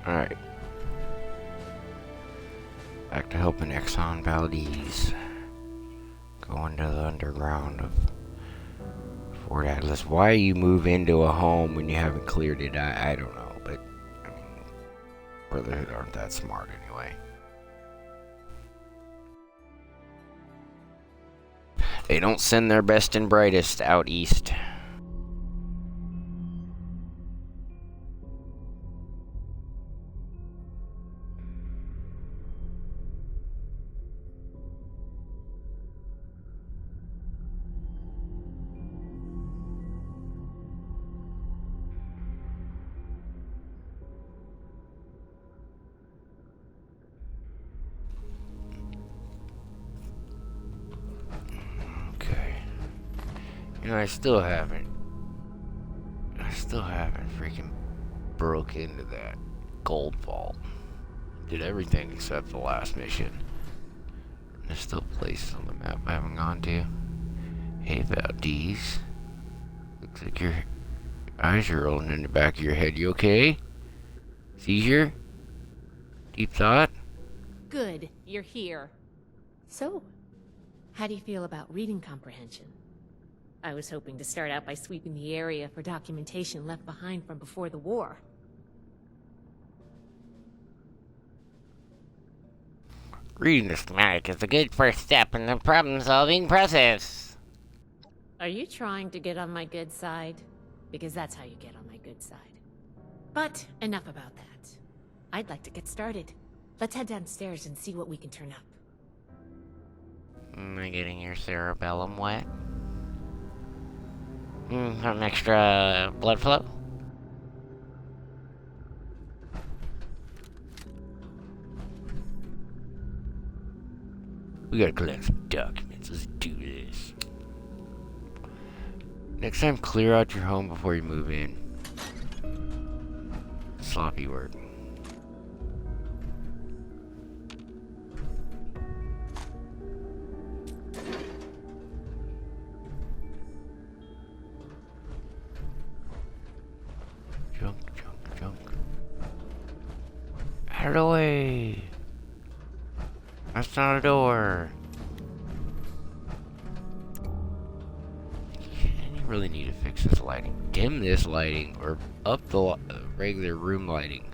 Alright. Back to helping Exxon Valdez. Go into the underground of Fort Atlas. Why you move into a home when you haven't cleared it, I don't know. But, I mean, Brotherhood aren't that smart anyway. They don't send their best and brightest out east. You know, I still haven't freaking broke into that gold vault. Did everything except the last mission. There's still places on the map I haven't gone to. Hey, Valdez. Looks like your eyes are rolling in the back of your head. You okay? Seizure? Deep thought? Good, you're here. So, how do you feel about reading comprehension? I was hoping to start out by sweeping the area for documentation left behind from before the war. Reading the schematic is a good first step in the problem-solving process. Are you trying to get on my good side? Because that's how you get on my good side. But enough about that. I'd like to get started. Let's head downstairs and see what we can turn up. Am I getting your cerebellum wet? Some extra blood flow? We gotta collect some documents. Let's do this. Next time, clear out your home before you move in. Sloppy work. Junk. Out of the way. That's not a door. You really need to fix this lighting. Dim this lighting or up the regular room lighting.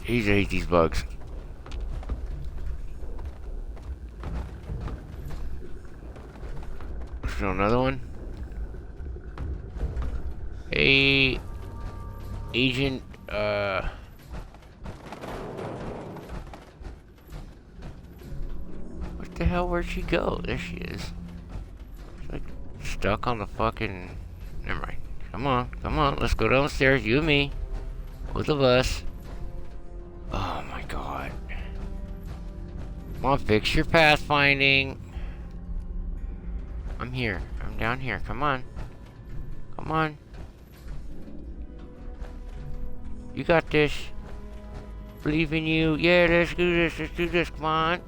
Jeez, I hate these bugs. Still another one? Hey, Agent, what the hell, where'd she go? There she is. She's like stuck on the fucking... Never mind. Come on, let's go downstairs, you and me. Both of us. Oh my god. Come on, fix your pathfinding. I'm here. I'm down here. Come on. Come on. You got this. Believe in you. Yeah, let's do this. Let's do this. Come on.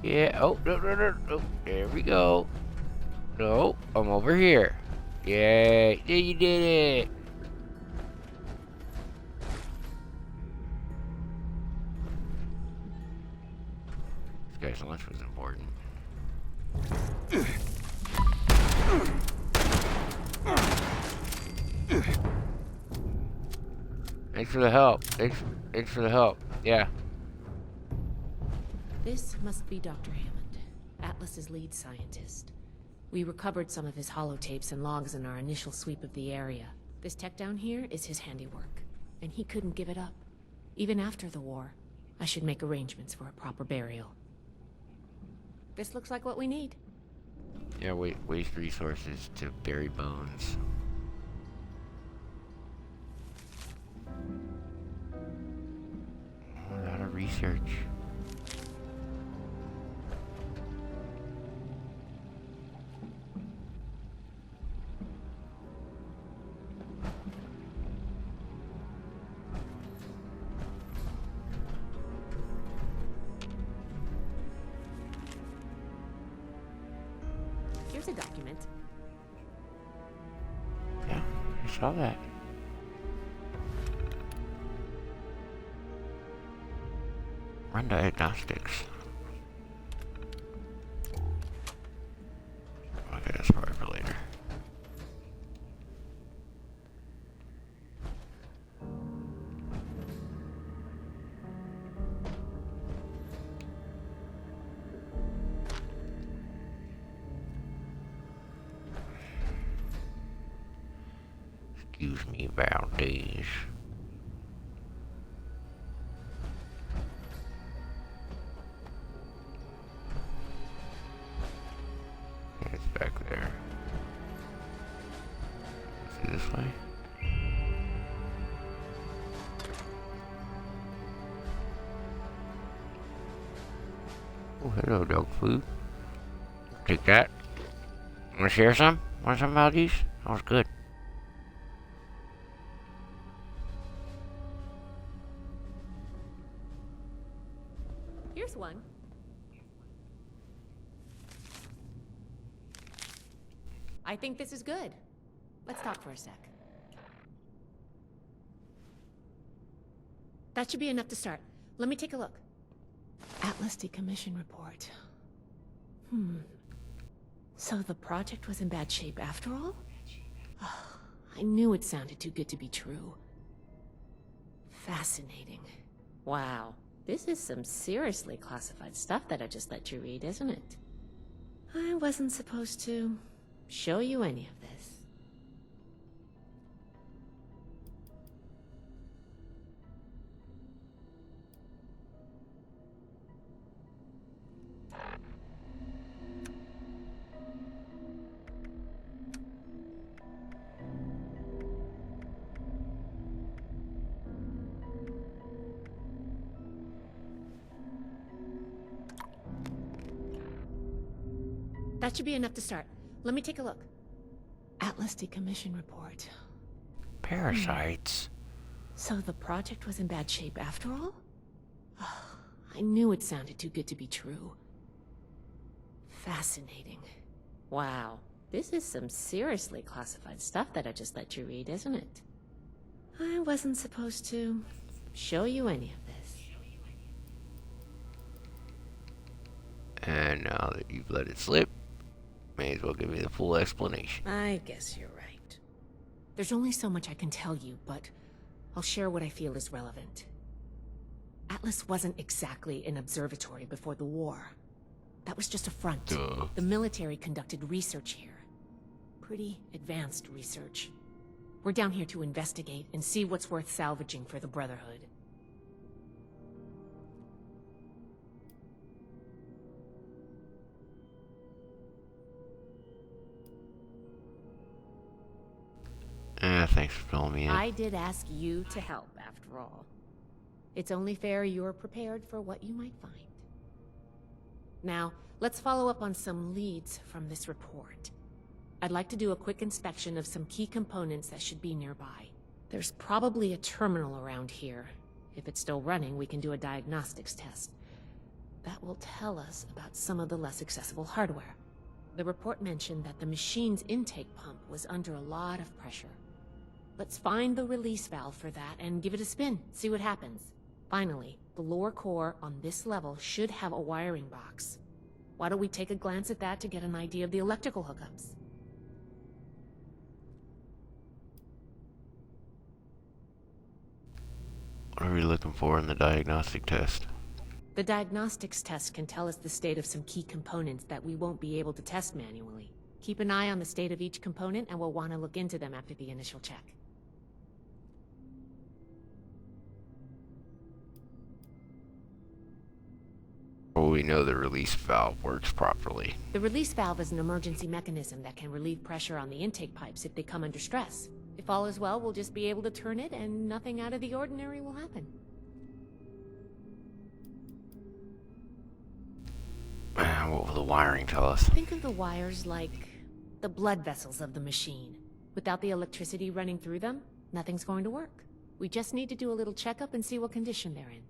Yeah. Oh, no. There we go. No, I'm over here. Yay. Yeah, you did it. This guy's lunch was important. Thanks for the help. Thanks for the help. Yeah. This must be Dr. Hammond, Atlas's lead scientist. We recovered some of his holotapes and logs in our initial sweep of the area. This tech down here is his handiwork, and he couldn't give it up. Even after the war, I should make arrangements for a proper burial. This looks like what we need. Yeah, waste resources to bury bones. A lot of research. Here's a document. Yeah, I saw that. Run diagnostics. Okay, that's probably for later. Excuse me, Valdez. It's back there. Is it this way? Oh, hello, dog food. Take that. Wanna share some? Want some about these? That was good. Here's one. I think this is good. Let's talk for a sec. That should be enough to start. Let me take a look. Atlas decommission report. So the project was in bad shape after all? I knew it sounded too good to be true. Fascinating. Wow. This is some seriously classified stuff that I just let you read, isn't it? I wasn't supposed to show you any of this. That should be enough to start. Let me take a look. Atlas decommission report. Parasites. So the project was in bad shape after all? I knew it sounded too good to be true. Fascinating. Wow. This is some seriously classified stuff that I just let you read, isn't it? I wasn't supposed to show you any of this. And now that you've let it slip, may as well give me the full explanation. I guess you're right. There's only so much I can tell you, but I'll share what I feel is relevant. Atlas wasn't exactly an observatory before the war. That was just a front. Duh. The military conducted research here. Pretty advanced research. We're down here to investigate and see what's worth salvaging for the Brotherhood. Thanks for filling me in. I did ask you to help, after all. It's only fair you're prepared for what you might find. Now, let's follow up on some leads from this report. I'd like to do a quick inspection of some key components that should be nearby. There's probably a terminal around here. If it's still running, we can do a diagnostics test. That will tell us about some of the less accessible hardware. The report mentioned that the machine's intake pump was under a lot of pressure. Let's find the release valve for that and give it a spin, see what happens. Finally, the lower core on this level should have a wiring box. Why don't we take a glance at that to get an idea of the electrical hookups? What are we looking for in the diagnostic test? The diagnostics test can tell us the state of some key components that we won't be able to test manually. Keep an eye on the state of each component, and we'll want to look into them after the initial check. Well, we know the release valve works properly. The release valve is an emergency mechanism that can relieve pressure on the intake pipes if they come under stress. If all is well, we'll just be able to turn it, and nothing out of the ordinary will happen. What will the wiring tell us? Think of the wires like the blood vessels of the machine. Without the electricity running through them, nothing's going to work. We just need to do a little checkup and see what condition they're in.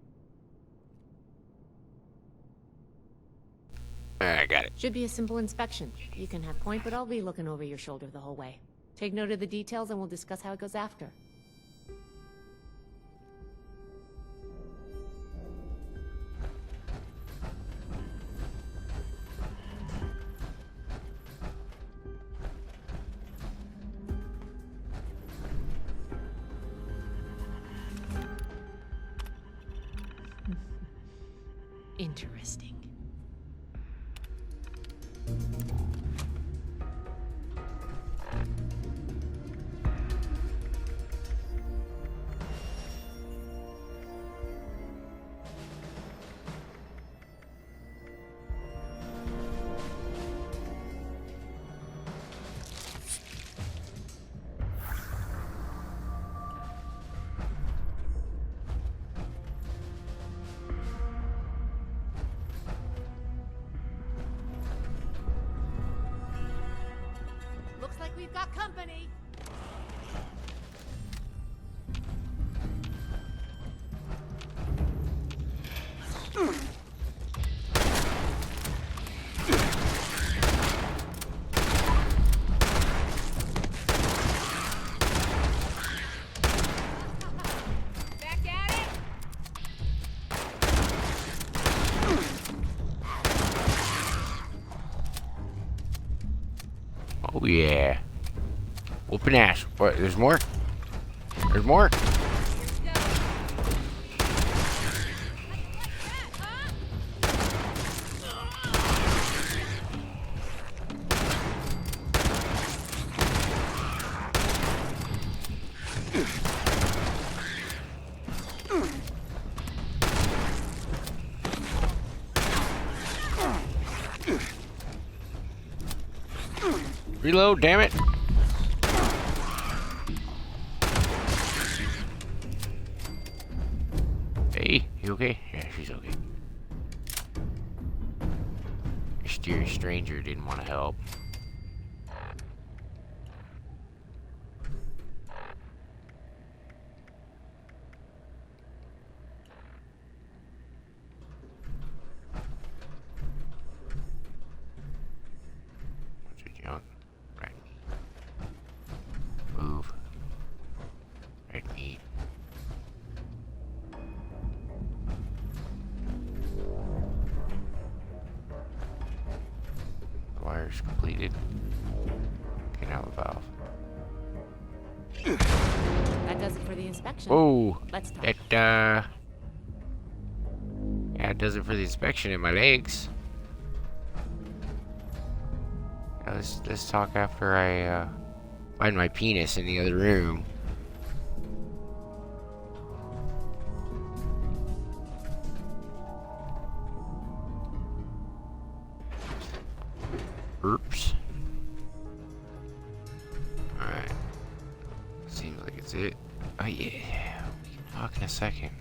I got it. Should be a simple inspection. You can have point, but I'll be looking over your shoulder the whole way. Take note of the details and we'll discuss how it goes after. Interesting. Looks like we've got company. Back at it. Oh yeah. Whooping ass. What? There's more? There's more? Reload, damn it. Hey, you okay? Yeah, she's okay. Mysterious stranger didn't want to help. What's it, junk? Red meat. Move. Red meat. Wires completed. Can have a valve. That does it for the inspection. Whoa! Let's talk. That, yeah, it does it for the inspection in my legs. Now let's talk after I, find my penis in the other room. Oops. Alright. Seems like it's it. Oh yeah. We can talk in a second.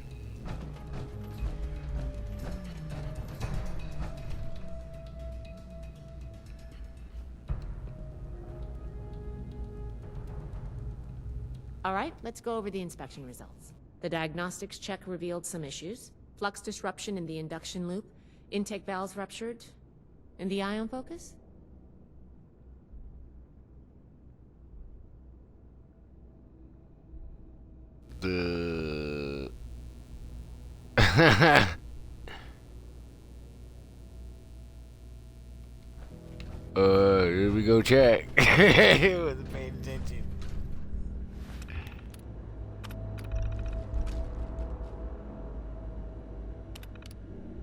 All right, let's go over the inspection results. The diagnostics check revealed some issues. Flux disruption in the induction loop, intake valves ruptured, and the ion focus? The here we go check. Wasn't paying attention.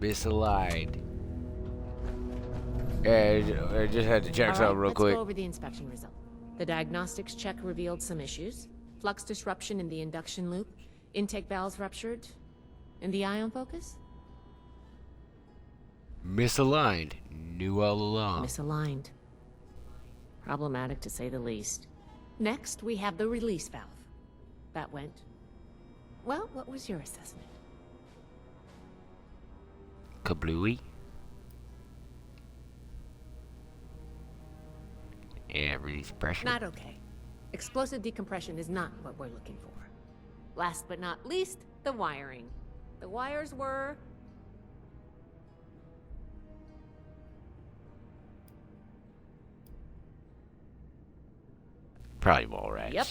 Misaligned. Yeah, I just had to check All something right, real let's quick. go over the inspection result. The diagnostics check revealed some issues. Flux disruption in the induction loop, intake valves ruptured, and the ion focus? Misaligned. Knew all along. Misaligned. Problematic to say the least. Next, we have the release valve. That went... Well, what was your assessment? Kablooey. Yeah, release pressure. Not okay. Explosive decompression is not what we're looking for. Last but not least, the wiring. The wires were... Probably ball rats. Yep.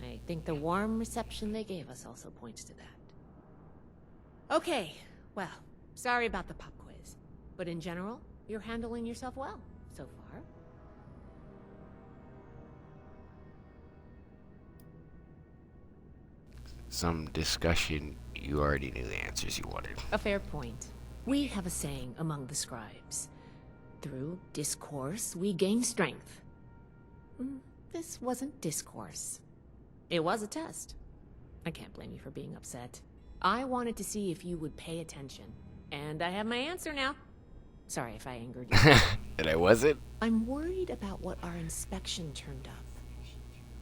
I think the warm reception they gave us also points to that. Okay, well, sorry about the pop quiz. But in general, you're handling yourself well, so far. Some discussion, you already knew the answers you wanted. A fair point. We have a saying among the scribes. Through discourse, we gain strength. This wasn't discourse. It was a test. I can't blame you for being upset. I wanted to see if you would pay attention. And I have my answer now. Sorry if I angered you. And I wasn't? I'm worried about what our inspection turned up.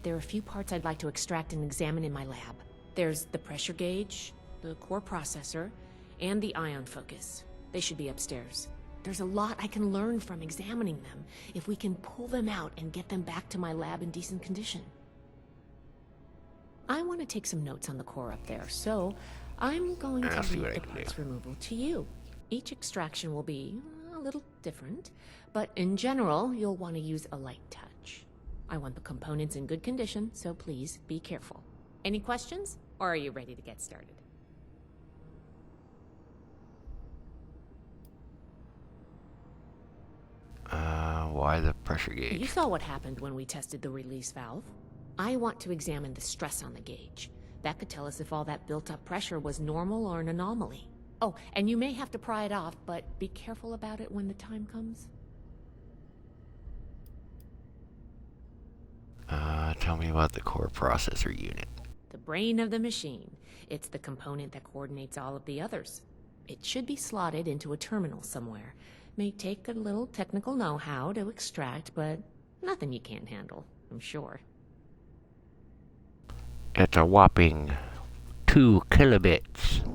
There are a few parts I'd like to extract and examine in my lab. There's the pressure gauge, the core processor, and the ion focus. They should be upstairs. There's a lot I can learn from examining them if we can pull them out and get them back to my lab in decent condition. I want to take some notes on the core up there, so I'm going to see leave what I the can parts do. removal to you. Each extraction will be a little different, but in general, you'll want to use a light touch. I want the components in good condition, so please be careful. Any questions, or are you ready to get started? Why the pressure gauge? You saw what happened when we tested the release valve. I want to examine the stress on the gauge. That could tell us if all that built-up pressure was normal or an anomaly. Oh, and you may have to pry it off, but be careful about it when the time comes. Tell me about the core processor unit. The brain of the machine. It's the component that coordinates all of the others. It should be slotted into a terminal somewhere. May take a little technical know-how to extract, but nothing you can't handle, I'm sure. It's a whopping 2 kilobits.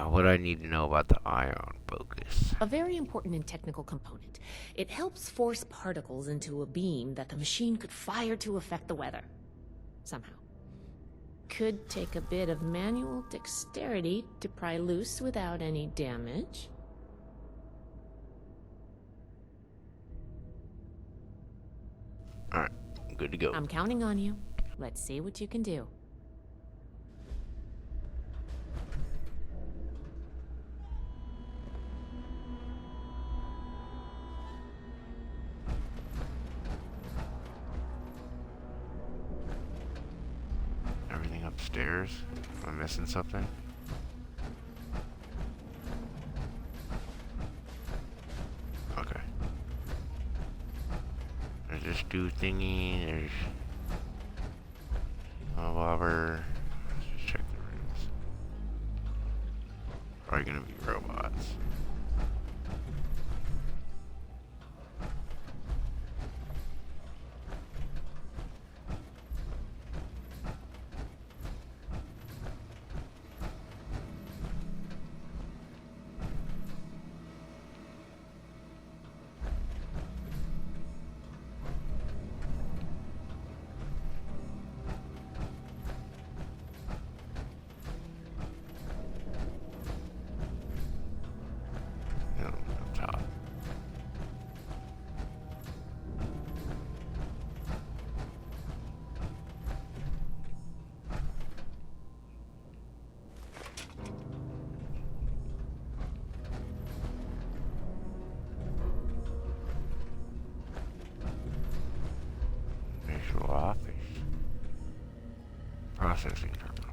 What do I need to know about the ion focus? A very important and technical component. It helps force particles into a beam that the machine could fire to affect the weather. Somehow. Could take a bit of manual dexterity to pry loose without any damage. Alright, good to go. I'm counting on you. Let's see what you can do. Everything upstairs? Am I missing something? Okay. There's this dude thingy, there's a bobber. Let's just check the rooms. Probably gonna be robots. Up top. Visual office. Processing terminal.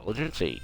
Intelligence 8.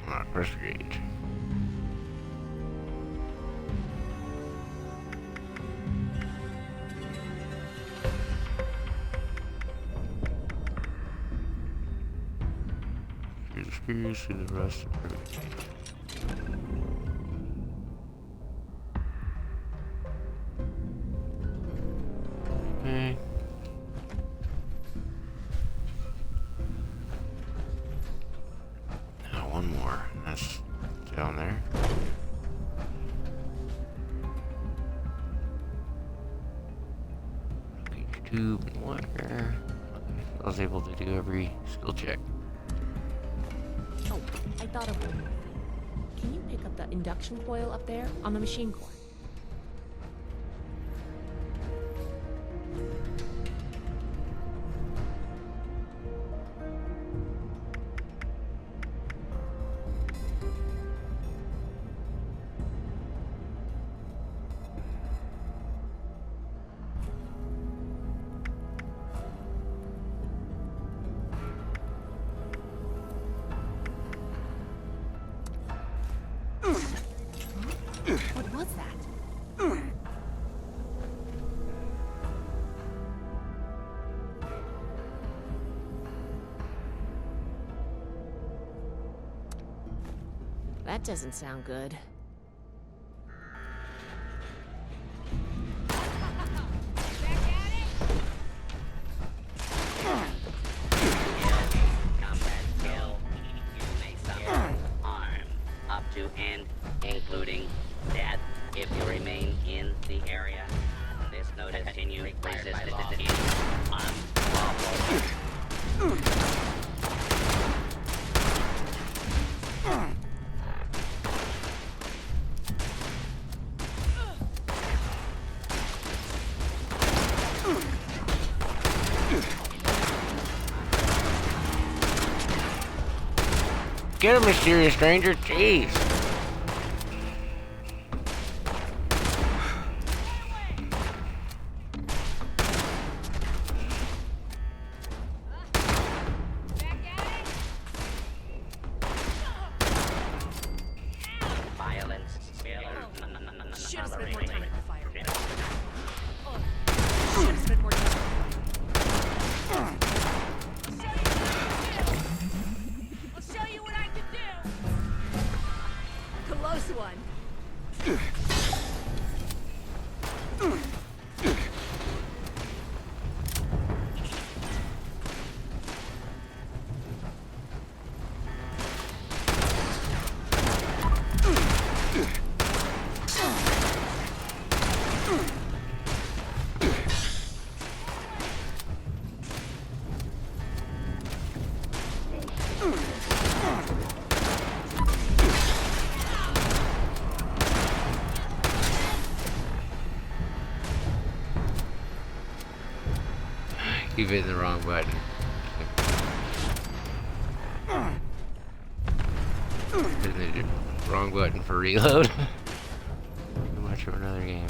Alright, pressure gauge. Screw the screws, through the rust. Okay. Now one more. That's down there. Gauge tube and wire. Okay. I was able to do every skill check. Oh, I thought of one more thing. Can you pick up the induction coil up there on the machine core? What was that? That doesn't sound good. Combat skill. You may suffer harm up to and including death if you remain in the area. This notice continue resistance is unlawful. Get a mysterious stranger, jeez. Violence will Should have spent more time at the fire. I'll show you what I can do! Close one. Keep hitting the wrong button. Hitting the wrong button for reload. Too much of another game.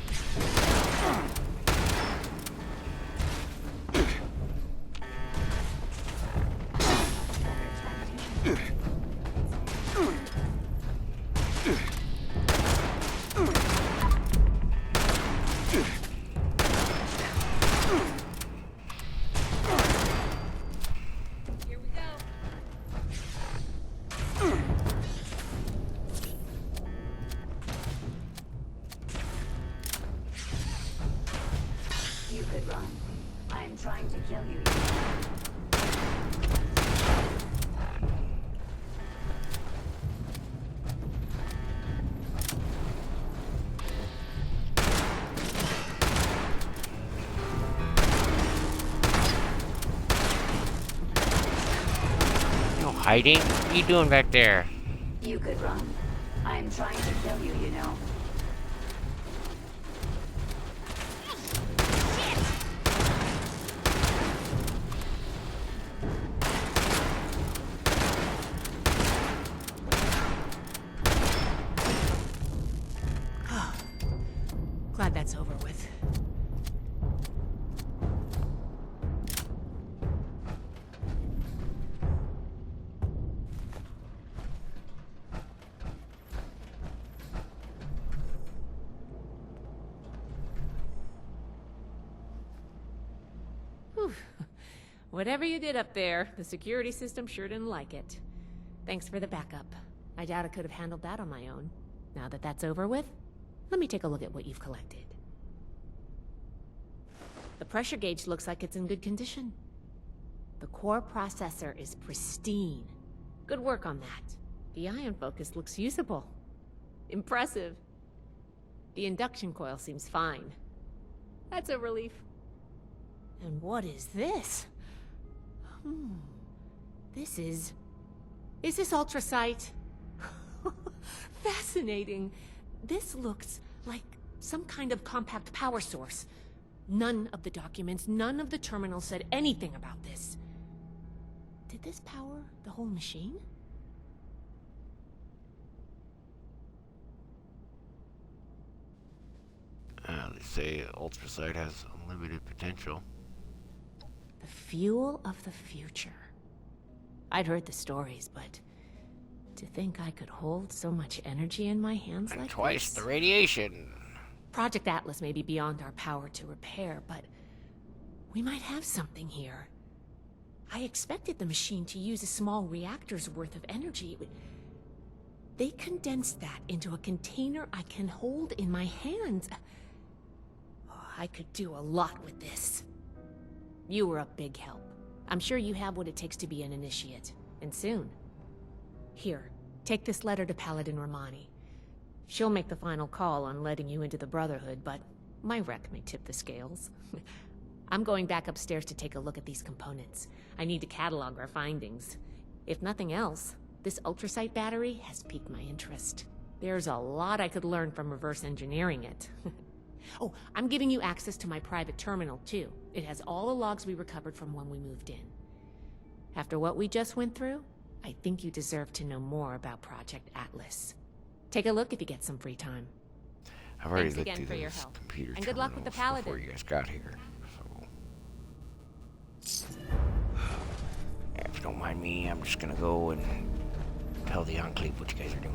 Here we go. could run. I am trying to kill you. No hiding? What are you doing back there? You could run. I am trying to kill you, you know. Glad that's over with. Whew. Whatever you did up there, the security system sure didn't like it. Thanks for the backup. I doubt I could have handled that on my own. Now that that's over with, let me take a look at what you've collected. The pressure gauge looks like it's in good condition. The core processor is pristine. Good work on that. The ion focus looks usable. Impressive. The induction coil seems fine. That's a relief. And what is this? This is... Is this ultrasight? Fascinating. This looks like some kind of compact power source. None of the documents, none of the terminals said anything about this. Did this power the whole machine? They say ultrasight has unlimited potential. The fuel of the future. I'd heard the stories, but to think I could hold so much energy in my hands And like twice this? the radiation. Project Atlas may be beyond our power to repair, but we might have something here. I expected the machine to use a small reactor's worth of energy. They condensed that into a container I can hold in my hands. Oh, I could do a lot with this. You were a big help. I'm sure you have what it takes to be an initiate, and soon. Here, take this letter to Paladin Romani. She'll make the final call on letting you into the Brotherhood, but my wreck may tip the scales. I'm going back upstairs to take a look at these components. I need to catalog our findings. If nothing else, this ultrasight battery has piqued my interest. There's a lot I could learn from reverse engineering it. Oh, I'm giving you access to my private terminal, too. It has all the logs we recovered from when we moved in. After what we just went through, I think you deserve to know more about Project Atlas. Take a look if you get some free time. I've already Thanks looked again through for your those help. computer And good luck with the terminals Paladin. before you guys got here. So, if you don't mind me, I'm just gonna go and tell the Enclave what you guys are doing.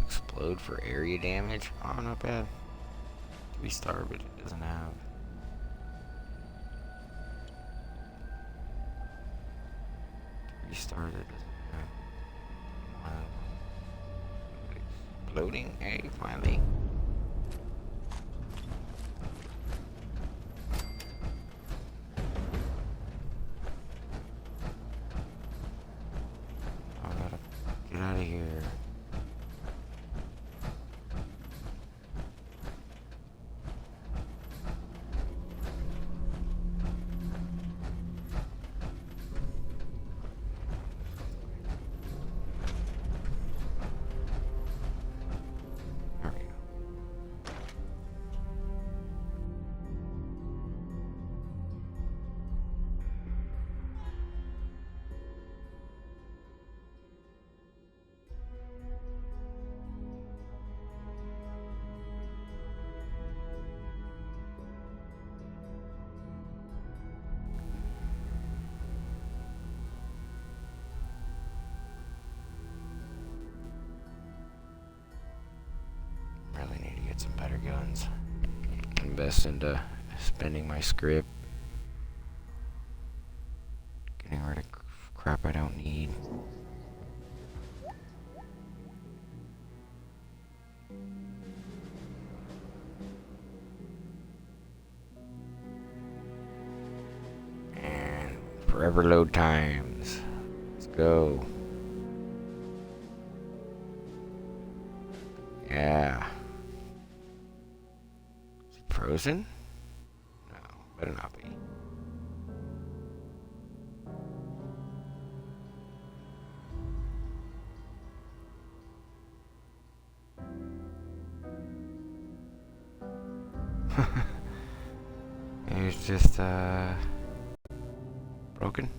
Explode for area damage. Oh, not bad. 3-star, but it doesn't have. Restart it doesn't have. Exploding. Hey, finally. I gotta get out of here. There we go. get some better guns. Invest into spending my script. Getting rid of crap I don't need. And forever load times. Let's go. Yeah. Is he frozen? No, better not be. It's just broken.